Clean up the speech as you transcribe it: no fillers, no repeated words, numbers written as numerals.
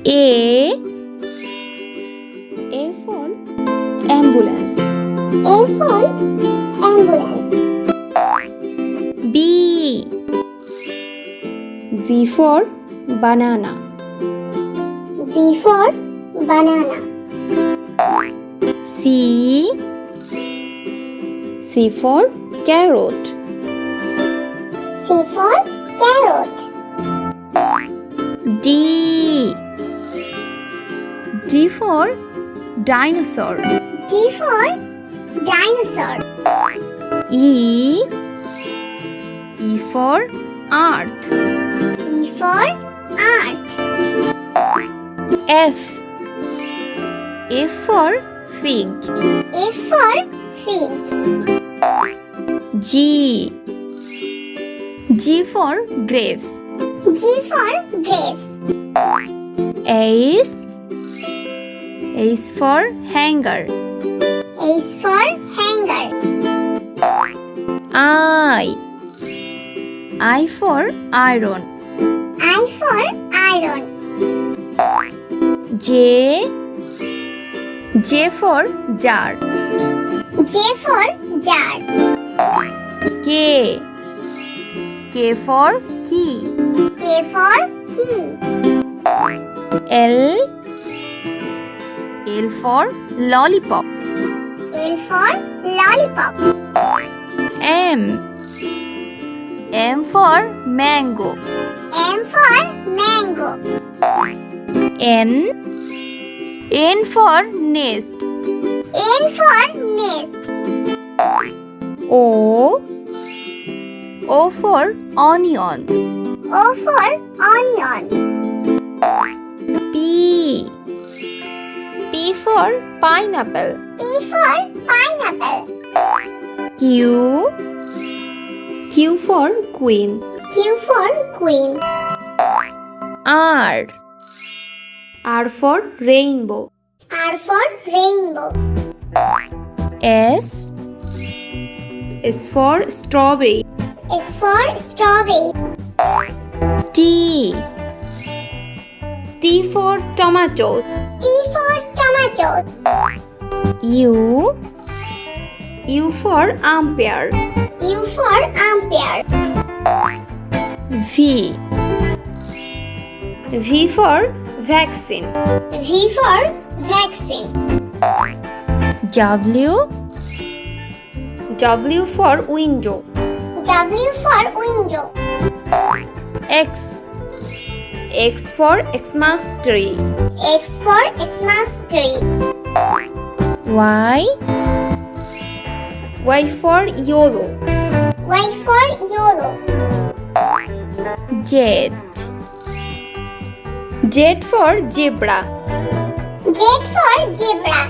A for ambulance. A for ambulance. B for banana. B for banana. C for carrot. C for carrot. D for dinosaur. D for dinosaur. E for earth. E for earth. F for fig. F for fig. G for grapes. G for grapes. H for hanger. H for hanger. I for iron. I for iron. J for jar. J for jar. K for key. K for key. L for lollipop. L for lollipop. M for mango. M for mango. N for nest. N for nest. O for onion. O for onion. P for pineapple. P for pineapple. Q for queen. Q for queen. R for rainbow. R for rainbow. S for strawberry. S for strawberry. T for tomato. T for tomato. U for umpire. U for umpire. V for vaccine. V for vaccine. W for window. W for window. X for Xmas tree. X for Xmas tree. Y for yellow. Y for yellow. Z for zebra. Z for zebra.